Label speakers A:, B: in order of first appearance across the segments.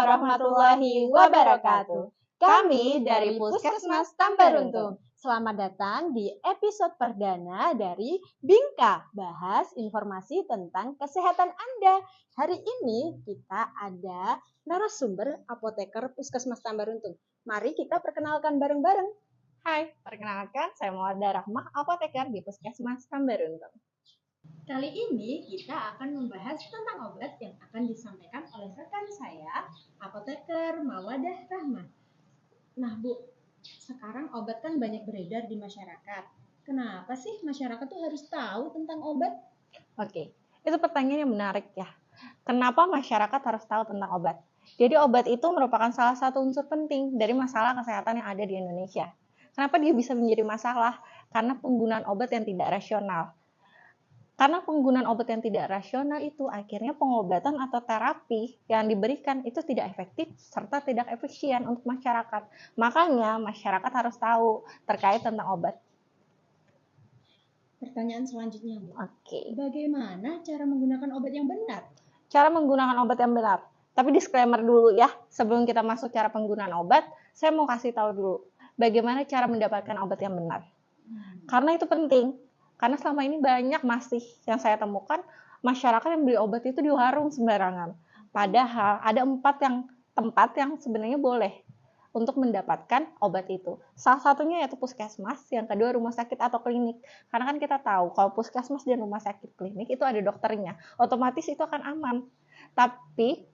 A: warahmatullahi wabarakatuh. Kami dari Puskesmas Tambaruntung. Selamat datang di episode perdana dari Bingka, bahas informasi tentang kesehatan Anda. Hari ini kita ada narasumber apoteker Puskesmas Tambaruntung. Mari kita perkenalkan bareng-bareng.
B: Hai, perkenalkan saya Mawaddah Rahmah, apoteker di Puskesmas Tambaruntung.
A: Kali ini kita akan membahas tentang obat yang akan disampaikan oleh rekan saya, apoteker Mawaddah Rahmah. Nah Bu, sekarang obat kan banyak beredar di masyarakat. Kenapa sih masyarakat tuh harus tahu tentang obat?
B: Oke, itu pertanyaan yang menarik ya. Kenapa masyarakat harus tahu tentang obat? Jadi obat itu merupakan salah satu unsur penting dari masalah kesehatan yang ada di Indonesia. Kenapa dia bisa menjadi masalah? Karena penggunaan obat yang tidak rasional. Karena penggunaan obat yang tidak rasional itu akhirnya pengobatan atau terapi yang diberikan itu tidak efektif serta tidak efisien untuk masyarakat. Makanya masyarakat harus tahu terkait tentang obat.
A: Pertanyaan selanjutnya Bu.
B: Oke.
A: Bagaimana cara menggunakan obat yang benar?
B: Cara menggunakan obat yang benar. Tapi disclaimer dulu ya, sebelum kita masuk cara penggunaan obat, saya mau kasih tahu dulu bagaimana cara mendapatkan obat yang benar. Karena itu penting. Karena selama ini banyak masih yang saya temukan masyarakat yang beli obat itu di warung sembarangan. Padahal ada 4 tempat yang sebenarnya boleh untuk mendapatkan obat itu. Salah satunya yaitu puskesmas, yang kedua rumah sakit atau klinik. Karena kan kita tahu kalau puskesmas dan rumah sakit klinik itu ada dokternya, otomatis itu akan aman. Tapi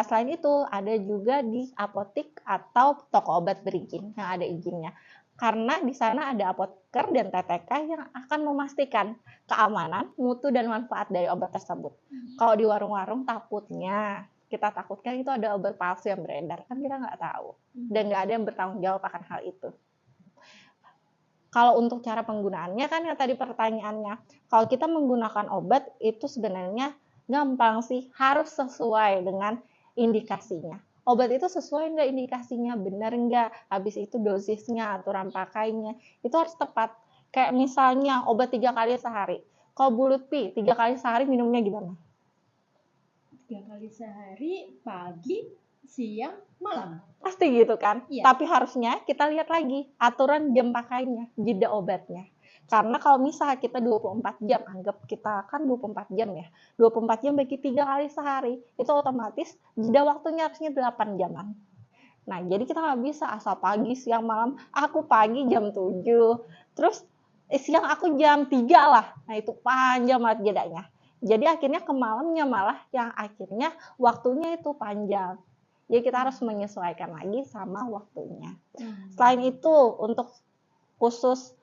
B: selain itu ada juga di apotik atau toko obat berizin yang ada izinnya. Karena di sana ada apoteker dan TTK yang akan memastikan keamanan, mutu, dan manfaat dari obat tersebut. Kalau di warung-warung takutnya, kita takutkan itu ada obat palsu yang beredar. Kan kita nggak tahu. Dan nggak ada yang bertanggung jawab akan hal itu. Kalau untuk cara penggunaannya kan yang tadi pertanyaannya, kalau kita menggunakan obat itu sebenarnya gampang sih, harus sesuai dengan indikasinya. Obat itu sesuai nggak indikasinya, benar nggak, habis itu dosisnya, aturan pakainya, itu harus tepat. Kayak misalnya obat 3 kali sehari. Kalau Bu Lutfi 3 kali sehari minumnya gimana?
A: 3 kali sehari, pagi, siang, malam.
B: Pasti gitu kan?
A: Iya.
B: Tapi harusnya kita lihat lagi aturan jam pakainya, jeda obatnya. Karena kalau misalnya kita 24 jam, anggap kita kan 24 jam ya. 24 jam bagi 3 kali sehari, itu otomatis jeda waktunya harusnya 8 jaman. Nah, jadi kita nggak bisa asal pagi, siang, malam. Aku pagi jam 7, terus siang aku jam 3 lah. Nah, itu panjang banget jedanya. Jadi akhirnya ke malamnya malah yang akhirnya waktunya itu panjang. Jadi kita harus menyesuaikan lagi sama waktunya. Selain itu, untuk khusus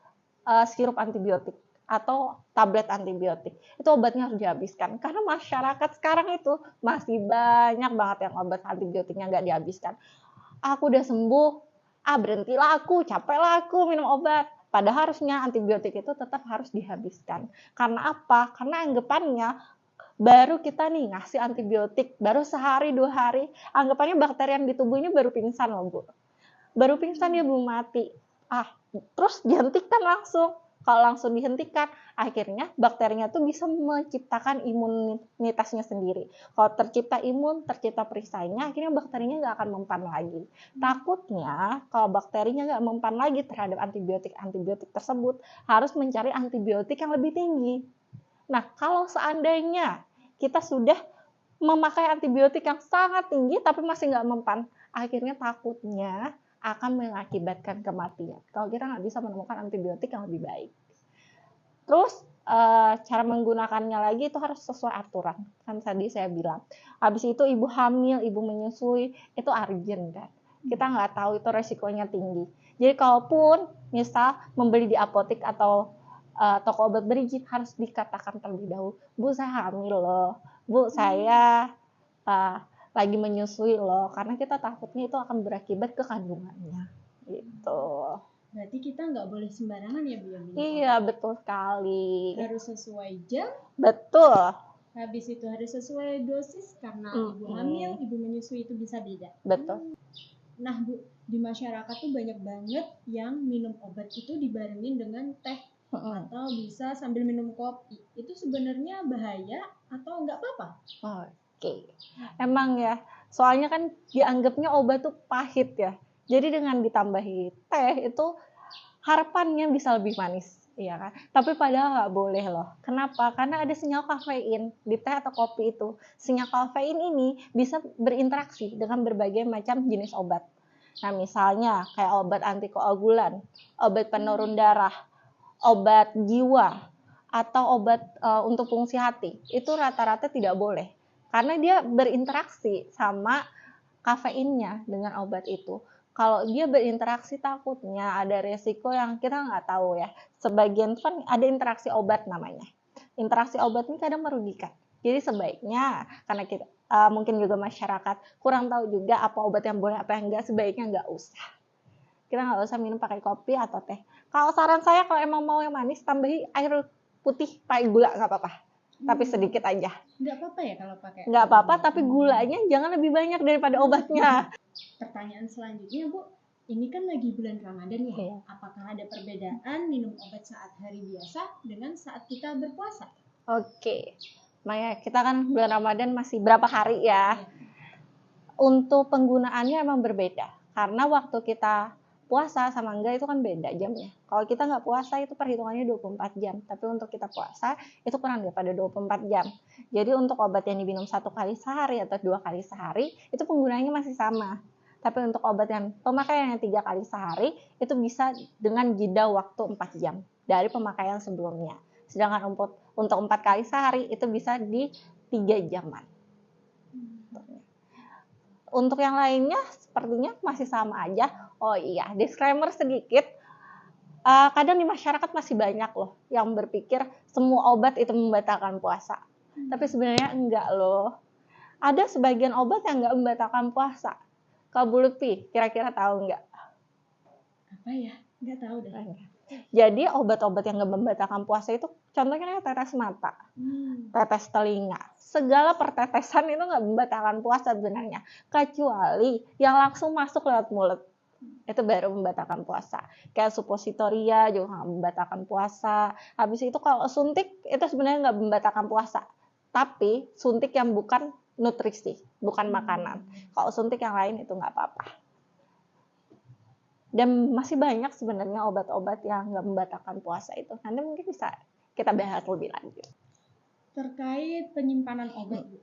B: sirup antibiotik atau tablet antibiotik, itu obatnya harus dihabiskan. Karena masyarakat sekarang itu masih banyak banget yang obat antibiotiknya nggak dihabiskan. Aku udah sembuh, berhentilah aku, capeklah aku minum obat. Padahal harusnya antibiotik itu tetap harus dihabiskan. Karena apa? Karena anggapannya baru kita nih ngasih antibiotik, baru sehari 2 hari, anggapannya bakteri yang di tubuh ini baru pingsan loh Bu. Baru pingsan dia belum mati. Terus dihentikan langsung. Kalau langsung dihentikan, akhirnya bakterinya tuh bisa menciptakan imunitasnya sendiri. Kalau tercipta imun, tercipta perisainya, akhirnya bakterinya nggak akan mempan lagi. Takutnya kalau bakterinya nggak mempan lagi terhadap antibiotik tersebut, harus mencari antibiotik yang lebih tinggi. Nah, kalau seandainya kita sudah memakai antibiotik yang sangat tinggi tapi masih nggak mempan, akhirnya takutnya akan mengakibatkan kematian kalau kita nggak bisa menemukan antibiotik yang lebih baik. Terus cara menggunakannya lagi itu harus sesuai aturan. Kan tadi saya bilang. Habis itu ibu hamil, ibu menyusui, itu urgent kan. Kita nggak tahu itu resikonya tinggi. Jadi kalaupun misal membeli di apotik atau toko obat berizin, harus dikatakan terlebih dahulu, Bu saya hamil loh, Bu saya lagi menyusui loh, karena kita takutnya itu akan berakibat ke kandungannya gitu.
A: Berarti kita nggak boleh sembarangan ya Bu ya?
B: Iya, betul sekali.
A: Harus sesuai jam.
B: Betul.
A: Habis itu harus sesuai dosis karena ibu hamil, ibu menyusui itu bisa beda.
B: Betul.
A: Nah Bu, di masyarakat tuh banyak banget yang minum obat itu dibarengin dengan teh atau bisa sambil minum kopi. Itu sebenarnya bahaya atau nggak apa-apa?
B: Oke. Emang ya, Soalnya kan dianggapnya obat tuh pahit ya. Jadi dengan ditambahi teh itu harapannya bisa lebih manis, iya kan? Tapi padahal nggak boleh loh. Kenapa? Karena ada senyawa kafein di teh atau kopi itu. Senyawa kafein ini bisa berinteraksi dengan berbagai macam jenis obat. Nah, misalnya kayak obat antikoagulan, obat penurun darah, obat jiwa, atau obat untuk fungsi hati. Itu rata-rata tidak boleh. Karena dia berinteraksi sama kafeinnya dengan obat itu. Kalau dia berinteraksi takutnya ada resiko yang kita nggak tahu ya. Sebagian kan ada interaksi obat namanya. Interaksi obat ini kadang merugikan. Jadi sebaiknya karena kita mungkin juga masyarakat kurang tahu juga apa obat yang boleh apa yang enggak, sebaiknya nggak usah. Kita nggak usah minum pakai kopi atau teh. Kalau saran saya kalau emang mau yang manis tambahi air putih pakai gula nggak apa-apa. Tapi sedikit aja.
A: Nggak apa-apa ya kalau pakai?
B: Nggak apa-apa, tapi gulanya jangan lebih banyak daripada obatnya.
A: Pertanyaan selanjutnya, Bu, ini kan lagi bulan Ramadan ya.
B: Iya.
A: Apakah ada perbedaan minum obat saat hari biasa dengan saat kita berpuasa?
B: Oke, Maya, kita kan bulan Ramadan masih berapa hari ya. Untuk penggunaannya emang berbeda. Karena waktu kita puasa sama enggak itu kan beda jamnya. Kalau kita nggak puasa itu perhitungannya 24 jam. Tapi untuk kita puasa itu kurang daripada 24 jam. Jadi untuk obat yang diminum 1 kali sehari atau 2 kali sehari itu penggunaannya masih sama. Tapi untuk obat yang pemakaiannya 3 kali sehari itu bisa dengan jeda waktu 4 jam dari pemakaian sebelumnya. Sedangkan untuk 4 kali sehari itu bisa di 3 jaman. Untuk yang lainnya sepertinya masih sama aja. Oh iya, disclaimer sedikit. Kadang di masyarakat masih banyak loh yang berpikir semua obat itu membatalkan puasa. Tapi sebenarnya enggak loh. Ada sebagian obat yang enggak membatalkan puasa. Kalau Bu Lutfi, kira-kira tahu enggak?
A: Apa ya? Nggak tahu deh.
B: Jadi obat-obat yang enggak membatalkan puasa itu contohnya tetes mata, tetes telinga. Segala pertetesan itu nggak membatalkan puasa sebenarnya. Kecuali yang langsung masuk lewat mulut. Itu baru membatalkan puasa. Kayak suppositoria juga nggak membatalkan puasa. Habis itu kalau suntik itu sebenarnya nggak membatalkan puasa. Tapi suntik yang bukan nutrisi, bukan makanan. Kalau suntik yang lain itu nggak apa-apa. Dan masih banyak sebenarnya obat-obat yang nggak membatalkan puasa itu. Nanti mungkin bisa kita bahas lebih lanjut.
A: Terkait penyimpanan obat, Bu.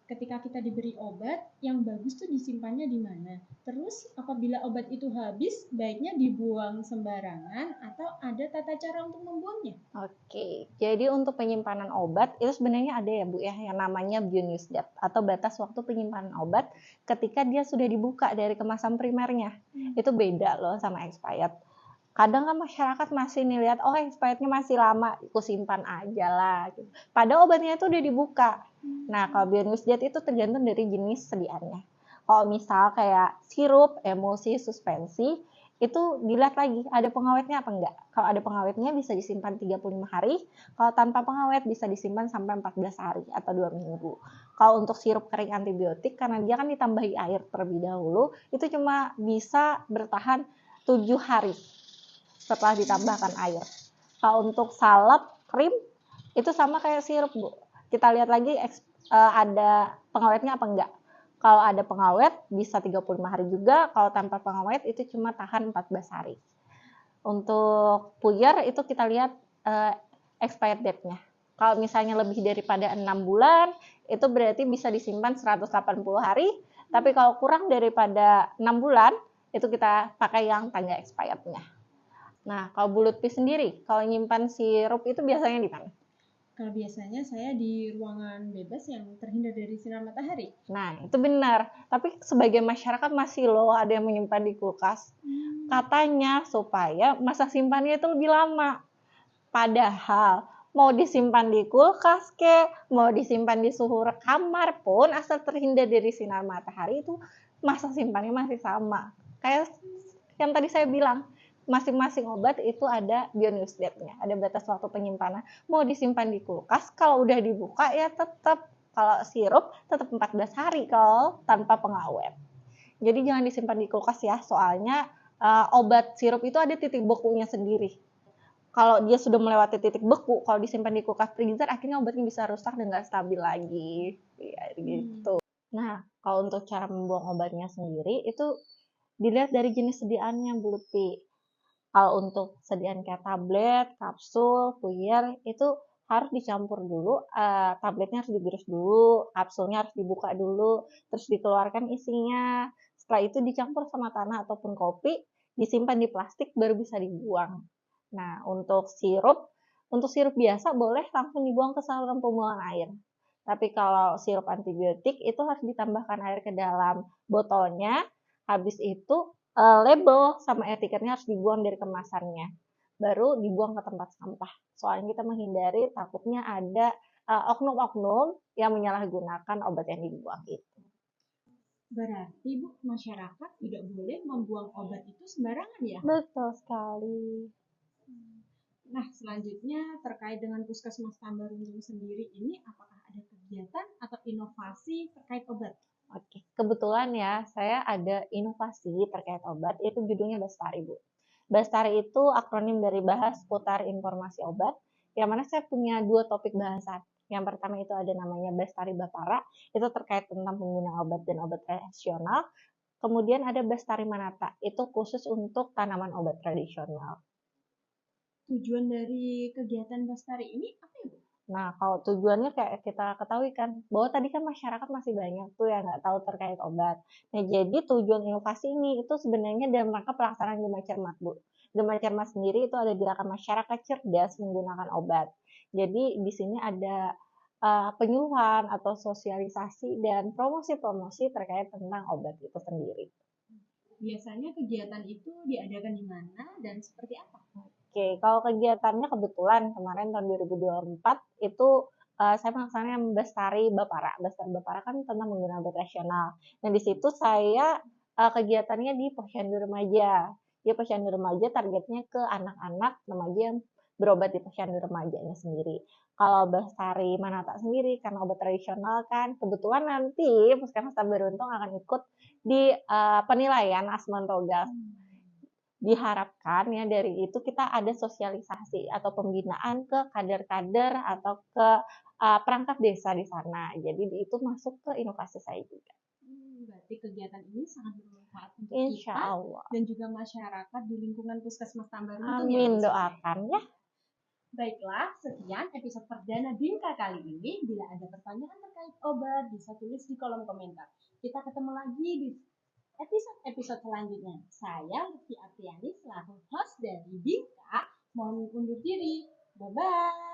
A: Ketika kita diberi obat, yang bagus tuh disimpannya di mana? Terus apabila obat itu habis, baiknya dibuang sembarangan atau ada tata cara untuk membuangnya?
B: Oke, jadi untuk penyimpanan obat itu sebenarnya ada ya Bu ya yang namanya bionews date atau batas waktu penyimpanan obat ketika dia sudah dibuka dari kemasan primernya. Itu beda loh sama expired. Kadang kan masyarakat masih nih lihat, oh expirednya masih lama, aku simpan aja lah. Gitu. Padahal obatnya itu udah dibuka. Nah, kalau bionews date itu tergantung dari jenis sediaannya. Kalau misal kayak sirup, emulsi, suspensi, itu dilihat lagi ada pengawetnya apa enggak. Kalau ada pengawetnya bisa disimpan 35 hari, kalau tanpa pengawet bisa disimpan sampai 14 hari atau 2 minggu. Kalau untuk sirup kering antibiotik, karena dia kan ditambahi air terlebih dahulu, itu cuma bisa bertahan 7 hari setelah ditambahkan air. Kalau untuk salep, krim, itu sama kayak sirup, Bu. Kita lihat lagi ada pengawetnya apa enggak. Kalau ada pengawet bisa 35 hari juga, kalau tanpa pengawet itu cuma tahan 14 hari. Untuk puyer itu kita lihat expired date-nya. Kalau misalnya lebih daripada 6 bulan, itu berarti bisa disimpan 180 hari, tapi kalau kurang daripada 6 bulan, itu kita pakai yang tanda expired-nya. Nah, kalau Bu Lutfi sendiri, kalau nyimpan sirup itu biasanya di mana?
A: Kalau biasanya saya di ruangan bebas yang terhindar dari sinar matahari.
B: Nah, itu benar. Tapi sebagian masyarakat masih loh ada yang menyimpan di kulkas. Katanya supaya masa simpannya itu lebih lama. Padahal mau disimpan di kulkas mau disimpan di suhu kamar pun asal terhindar dari sinar matahari itu masa simpannya masih sama. Kayak yang tadi saya bilang, masing-masing obat itu ada bionews date-nya, ada batas waktu penyimpanan. Mau disimpan di kulkas, kalau udah dibuka ya tetap, kalau sirup tetap 14 hari kalau tanpa pengawet. Jadi jangan disimpan di kulkas ya, soalnya obat sirup itu ada titik bekunya sendiri. Kalau dia sudah melewati titik beku, kalau disimpan di kulkas freezer, akhirnya obatnya bisa rusak dan nggak stabil lagi. Ya, gitu. Nah, kalau untuk cara membuang obatnya sendiri itu dilihat dari jenis sediaannya Bu Lutfi. Kalau untuk sediaan kayak tablet, kapsul, puyer itu harus dicampur dulu, tabletnya harus digerus dulu, kapsulnya harus dibuka dulu, terus dikeluarkan isinya. Setelah itu dicampur sama tanah ataupun kopi, disimpan di plastik baru bisa dibuang. Nah, untuk sirup biasa boleh langsung dibuang ke saluran pembuangan air. Tapi kalau sirup antibiotik itu harus ditambahkan air ke dalam botolnya, habis itu label sama etiketnya harus dibuang dari kemasannya. Baru dibuang ke tempat sampah. Soalnya kita menghindari takutnya ada oknum-oknum yang menyalahgunakan obat yang dibuang itu.
A: Berarti Bu, masyarakat tidak boleh membuang obat itu sembarangan ya?
B: Betul sekali.
A: Nah, selanjutnya terkait dengan Puskesmas Tambaruntung sendiri ini, apakah ada kegiatan atau inovasi terkait obat?
B: Oke, kebetulan ya saya ada inovasi terkait obat, itu judulnya Bestari, Bu. Bestari itu akronim dari Bahas Putar Informasi Obat, yang mana saya punya 2 topik bahasan. Yang pertama itu ada namanya Bestari Bapara, itu terkait tentang penggunaan obat dan obat tradisional. Kemudian ada Bestari Manata, itu khusus untuk tanaman obat tradisional.
A: Tujuan dari kegiatan Bestari ini apa ya Bu?
B: Nah, kalau tujuannya kayak kita ketahui kan, bahwa tadi kan masyarakat masih banyak tuh yang nggak tahu terkait obat. Nah, jadi tujuan inovasi ini itu sebenarnya dalam rangka pelaksanaan Gema Cermat, Bu. Gema Cermat sendiri itu ada gerakan masyarakat cerdas menggunakan obat. Jadi di sini ada penyuluhan atau sosialisasi dan promosi-promosi terkait tentang obat itu sendiri.
A: Biasanya kegiatan itu diadakan di mana dan seperti apa?
B: Oke, kalau kegiatannya kebetulan kemarin tahun 2024 itu saya melaksanakan Bestari Bapara. Bestari Bapara kan tentang menggunakan obat rasional. Nah, di situ saya kegiatannya di posyandu remaja. Di posyandu remaja targetnya ke anak-anak remaja yang berobat di posyandu remajanya sendiri. Kalau Bestari Manata sendiri karena obat tradisional kan kebetulan nanti Puskesmas Tambaruntung akan ikut di penilaian Asman Togas. Diharapkan ya dari itu kita ada sosialisasi atau pembinaan ke kader-kader atau ke perangkat desa di sana. Jadi itu masuk ke inovasi saya juga.
A: Berarti kegiatan ini sangat bermanfaat untuk
B: Insya
A: kita
B: Allah.
A: dan juga masyarakat di lingkungan Puskesmas Tambaruntung ya.
B: Amin, doakan ya.
A: Baiklah, sekian episode perdana Bingka kali ini. Bila ada pertanyaan terkait obat, bisa tulis di kolom komentar. Kita ketemu lagi di episode-episode selanjutnya. Saya Lutfi Apriani selaku host dari Bingka. Mohon undur diri. Bye-bye.